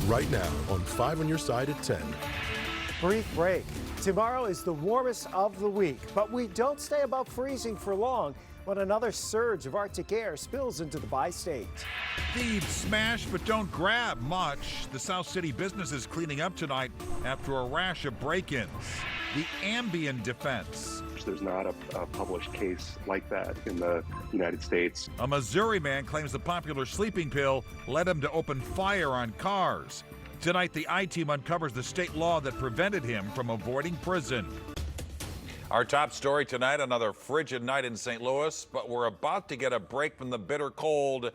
right now on 5 on your side at 10. Brief break. Tomorrow is the warmest of the week, but we don't stay above freezing for long when another surge of Arctic air spills into the bi-state. Thieves smash but don't grab much. The South City business is cleaning up tonight after a rash of break-ins. The Ambien defense. There's not a published case like that in the United States. A Missouri man claims the popular sleeping pill led him to open fire on cars. Tonight, the I-Team uncovers the state law that prevented him from avoiding prison. Our top story tonight, another frigid night in St. Louis, but we're about to get a break from the bitter cold,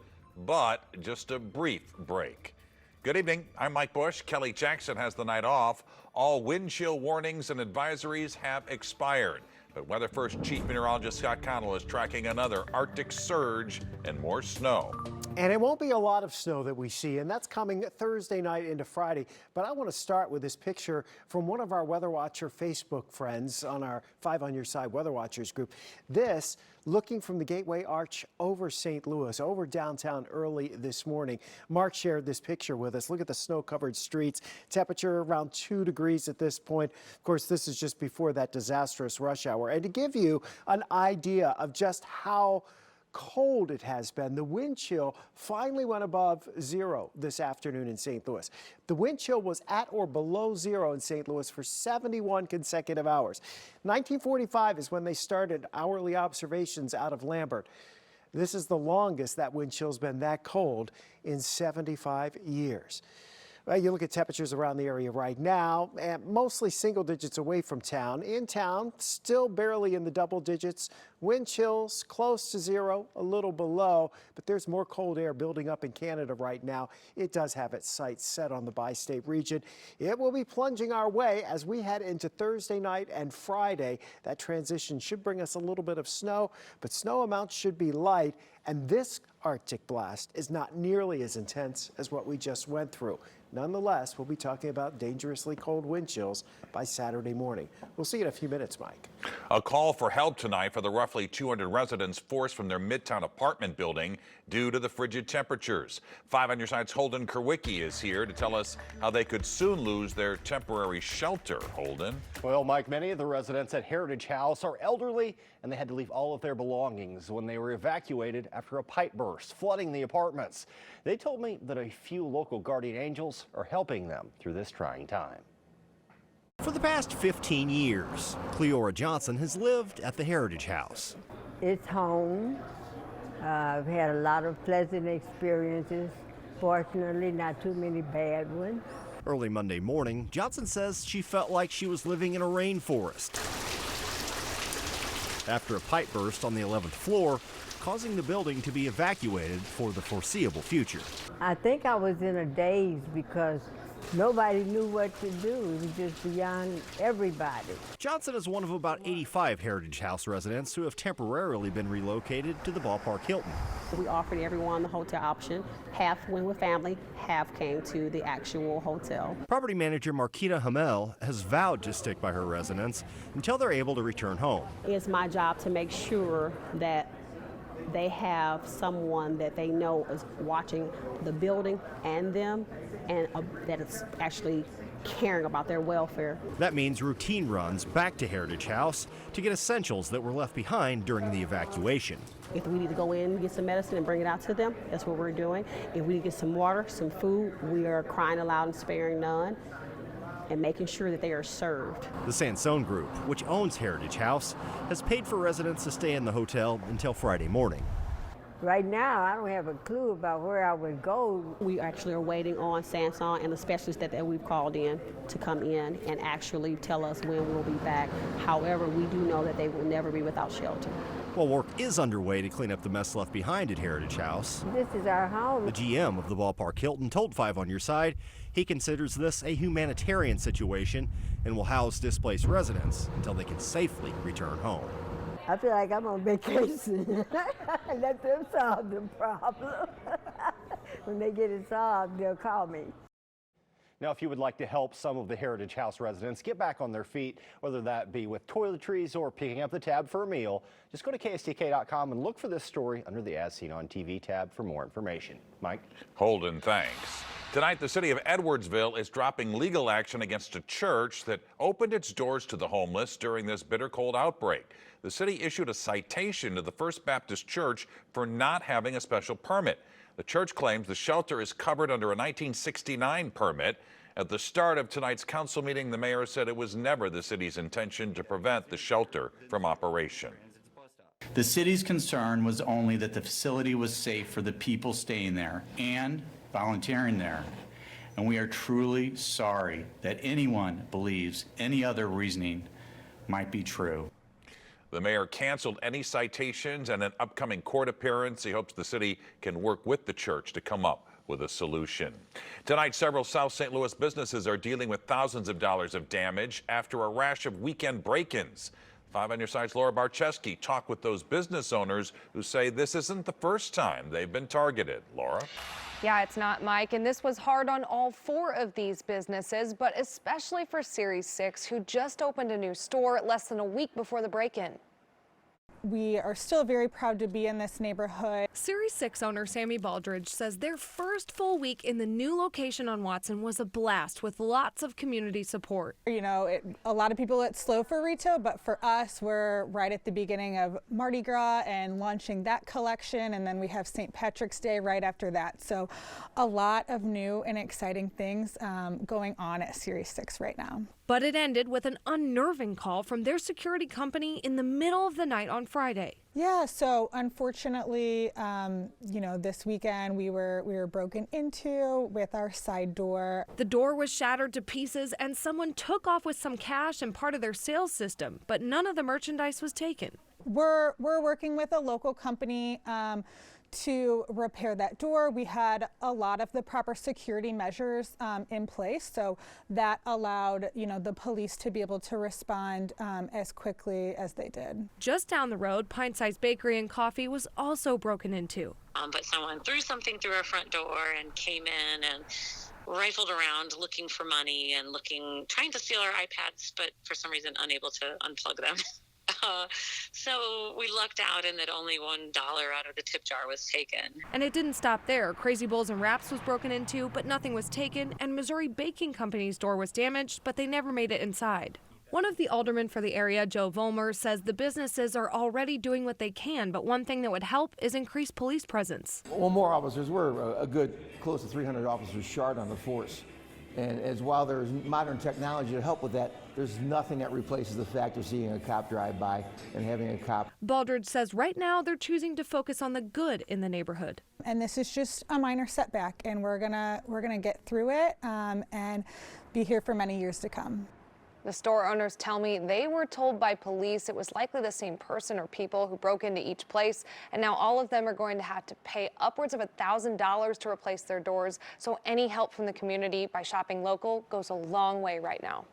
but just a brief break. Good evening, I'm Mike Bush. Kelly Jackson has the night off. All wind chill warnings and advisories have expired. But Weather First Chief Meteorologist Scott Connell is tracking another Arctic surge and more snow. And it won't be a lot of snow that we see, and that's coming Thursday night into Friday. But I want to start with this picture from one of our Weather Watcher Facebook friends on our 5 on Your Side Weather Watchers group. This looking from the Gateway Arch over St. Louis, over downtown early this morning. Mark shared this picture with us. Look at the snow-covered streets. Temperature around 2 degrees at this point. Of course, this is just before that disastrous rush hour. And to give you an idea of just how cold it has been, the wind chill finally went above zero this afternoon in St. Louis. The wind chill was at or below zero in St. Louis for 71 consecutive hours. 1945 is when they started hourly observations out of Lambert. This is the longest that wind chill's been that cold in 75 years. Well, you look at temperatures around the area right now, and mostly single digits away from town. In town, still barely in the double digits. Wind chills close to zero, a little below, but there's more cold air building up in Canada right now. It does have its sights set on the bi-state region. It will be plunging our way as we head into Thursday night and Friday. That transition should bring us a little bit of snow, but snow amounts should be light, and this Arctic blast is not nearly as intense as what we just went through. Nonetheless, we'll be talking about dangerously cold wind chills by Saturday morning. We'll see you in a few minutes, Mike. A call for help tonight for the roughly 200 residents forced from their Midtown apartment building due to the frigid temperatures. 5 on Your Side's Holden Kerwicki is here to tell us how they could soon lose their temporary shelter. Holden? Well, Mike, many of the residents at Heritage House are elderly, and they had to leave all of their belongings when they were evacuated after a pipe burst, flooding the apartments. They told me that a few local guardian angels are helping them through this trying time. For the past 15 years, Cleora Johnson has lived at the Heritage House. It's home. I've had a lot of pleasant experiences. Fortunately, not too many bad ones. Early Monday morning, Johnson says she felt like she was living in a rainforest after a pipe burst on the 11th floor, causing the building to be evacuated for the foreseeable future. I think I was in a daze because nobody knew what to do. It was just beyond everybody. Johnson is one of about 85 Heritage House residents who have temporarily been relocated to the Ballpark Hilton. We offered everyone the hotel option. Half went with family, half came to the actual hotel. Property manager Marquita Hamel has vowed to stick by her residents until they're able to return home. It's my job to make sure that they have someone that they know is watching the building and them, and that it's actually caring about their welfare. That means routine runs back to Heritage House to get essentials that were left behind during the evacuation. If we need to go in and get some medicine and bring it out to them, that's what we're doing. If we need to get some water, some food, we are crying aloud and sparing none, and making sure that they are served. The Sansone Group, which owns Heritage House, has paid for residents to stay in the hotel until Friday morning. Right now, I don't have a clue about where I would go. We actually are waiting on Sansone and the specialists that we've called in to come in and actually tell us when we'll be back. However, we do know that they will never be without shelter. Well, work is underway to clean up the mess left behind at Heritage House. This is our home. The GM of the Ballpark Hilton told 5 on Your Side he considers this a humanitarian situation and will house displaced residents until they can safely return home. I feel like I'm on vacation. Let them solve the problem. When they get it solved, they'll call me. Now, if you would like to help some of the Heritage House residents get back on their feet, whether that be with toiletries or picking up the tab for a meal, just go to KSTK.com and look for this story under the As Seen on TV tab for more information. Mike? Holden, thanks. Tonight, the city of Edwardsville is dropping legal action against a church that opened its doors to the homeless during this bitter cold outbreak. The city issued a citation to the First Baptist Church for not having a special permit. The church claims the shelter is covered under a 1969 permit. At the start of tonight's council meeting, the mayor said it was never the city's intention to prevent the shelter from operation. The city's concern was only that the facility was safe for the people staying there and volunteering there. And we are truly sorry that anyone believes any other reasoning might be true. The mayor canceled any citations and an upcoming court appearance. He hopes the city can work with the church to come up with a solution. Tonight, several South St. Louis businesses are dealing with thousands of dollars of damage after a rash of weekend break-ins. 5 on your side's Laura Barczewski talked with those business owners who say this isn't the first time they've been targeted. Laura? Yeah, it's not, Mike, and this was hard on all 4 of these businesses, but especially for Series 6, who just opened a new store less than a week before the break-in. We are still very proud to be in this neighborhood. Series 6 owner Sammy Baldridge says their first full week in the new location on Watson was a blast with lots of community support. You know, a lot of people, it's slow for retail, but for us, we're right at the beginning of Mardi Gras and launching that collection, and then we have St. Patrick's Day right after that. So a lot of new and exciting things going on at Series 6 right now. But it ended with an unnerving call from their security company in the middle of the night on Friday. Yeah, so unfortunately, you know, this weekend we were broken into with our side door. The door was shattered to pieces and someone took off with some cash and part of their sales system, but none of the merchandise was taken. We're working with a local company to repair that door. We had a lot of the proper security measures in place, so that allowed, you know, the police to be able to respond as quickly as they did. Just down the road, Pint Size Bakery and Coffee was also broken into. But someone threw something through our front door and came in and rifled around looking for money and trying to steal our iPads, but for some reason unable to unplug them. So we lucked out in that only $1 out of the tip jar was taken. And it didn't stop there. Crazy Bowls and Wraps was broken into, but nothing was taken, and Missouri Baking Company's door was damaged, but they never made it inside. One of the aldermen for the area, Joe Vollmer, says the businesses are already doing what they can, but one thing that would help is increased police presence. Well, more officers. We're a good close to 300 officers short on the force. And while there's modern technology to help with that, there's nothing that replaces the fact of seeing a cop drive by and having a cop. Baldridge says right now they're choosing to focus on the good in the neighborhood. And this is just a minor setback, and we're gonna get through it and be here for many years to come. The store owners tell me they were told by police it was likely the same person or people who broke into each place, and now all of them are going to have to pay upwards of $1,000 to replace their doors. So any help from the community by shopping local goes a long way right now.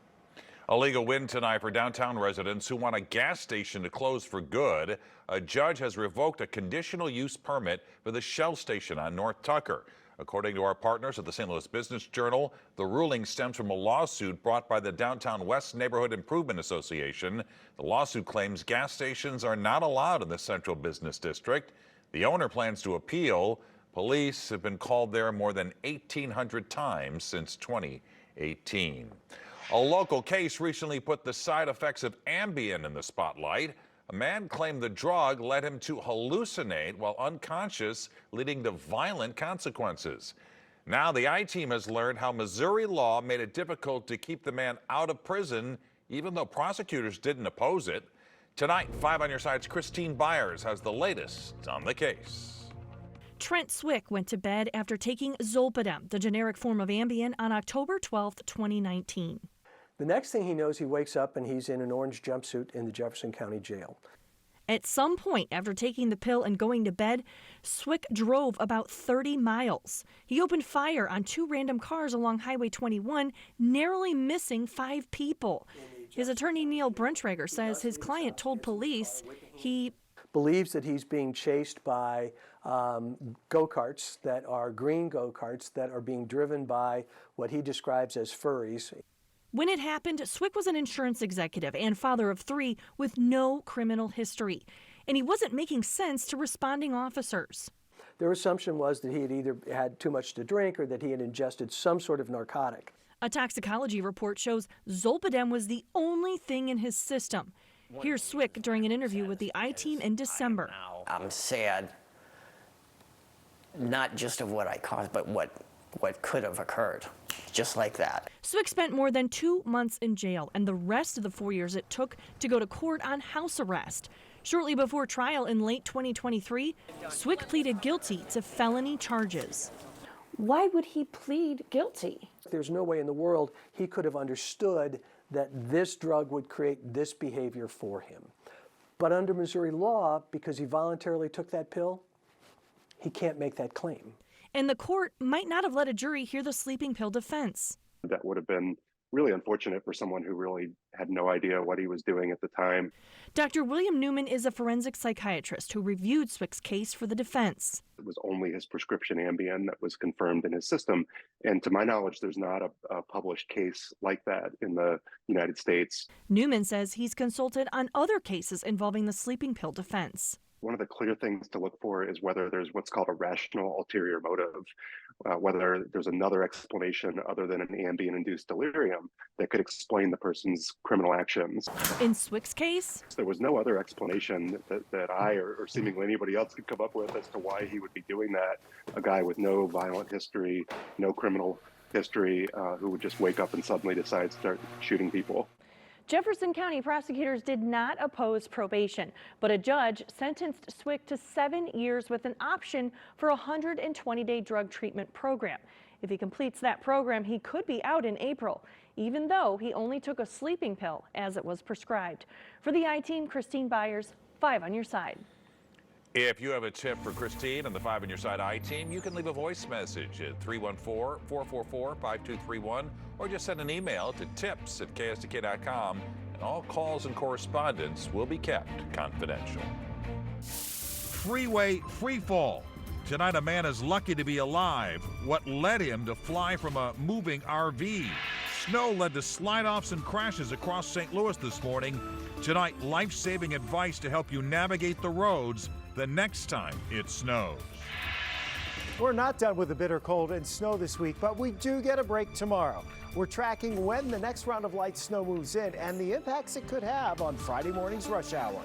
A legal win tonight for downtown residents who want a gas station to close for good. A judge has revoked a conditional use permit for the Shell station on North Tucker. According to our partners at the St. Louis Business Journal, the ruling stems from a lawsuit brought by the Downtown West Neighborhood Improvement Association. The lawsuit claims gas stations are not allowed in the central business district. The owner plans to appeal. Police have been called there more than 1,800 times since 2018. A local case recently put the side effects of Ambien in the spotlight. A man claimed the drug led him to hallucinate while unconscious, leading to violent consequences. Now the I-Team has learned how Missouri law made it difficult to keep the man out of prison, even though prosecutors didn't oppose it. Tonight, 5 on your side's Christine Byers has the latest on the case. Trent Swick went to bed after taking Zolpidem, the generic form of Ambien, on October 12, 2019. The next thing he knows, he wakes up and he's in an orange jumpsuit in the Jefferson County Jail. At some point after taking the pill and going to bed, Swick drove about 30 miles. He opened fire on 2 random cars along Highway 21, narrowly missing 5 people. His attorney Neil Brenttrager says his client told police he believes that he's being chased by go-karts that are green go-karts that are being driven by what he describes as furries. When it happened, Swick was an insurance executive and father of 3 with no criminal history, and he wasn't making sense to responding officers. Their assumption was that he had either had too much to drink or that he had ingested some sort of narcotic. A toxicology report shows zolpidem was the only thing in his system. Here's Swick during an interview with the I-Team in December. I'm sad, not just of what I caused, but what could have occurred, just like that. Swick spent more than 2 months in jail and the rest of the 4 years it took to go to court on house arrest. Shortly before trial in late 2023, Swick pleaded guilty to felony charges. Why would he plead guilty? There's no way in the world he could have understood that this drug would create this behavior for him. But under Missouri law, because he voluntarily took that pill, he can't make that claim. And the court might not have let a jury hear the sleeping pill defense. That would have been really unfortunate for someone who really had no idea what he was doing at the time. Dr. William Newman is a forensic psychiatrist who reviewed Swick's case for the defense. It was only his prescription Ambien that was confirmed in his system. And to my knowledge, there's not a published case like that in the United States. Newman says he's consulted on other cases involving the sleeping pill defense. One of the clear things to look for is whether there's what's called a rational ulterior motive, whether there's another explanation other than an Ambien-induced delirium that could explain the person's criminal actions. In Swick's case, there was no other explanation that I or seemingly anybody else could come up with as to why he would be doing that. A guy with no violent history, no criminal history, who would just wake up and suddenly decide to start shooting people. Jefferson County prosecutors did not oppose probation, but a judge sentenced Swick to 7 years with an option for a 120-day drug treatment program. If he completes that program, he could be out in April, even though he only took a sleeping pill as it was prescribed. For the I-Team, Christine Byers, 5 on your side. If you have a tip for Christine and the 5 on your side I-Team, you can leave a voice message at 314-444-5231 or just send an email to tips@ksdk.com, and all calls and correspondence will be kept confidential. Freeway freefall. Tonight, a man is lucky to be alive. What led him to fly from a moving RV? Snow led to slide-offs and crashes across St. Louis this morning. Tonight, life-saving advice to help you navigate the roads the next time it snows. We're not done with the bitter cold and snow this week, but we do get a break tomorrow. We're tracking when the next round of light snow moves in and the impacts it could have on Friday morning's rush hour.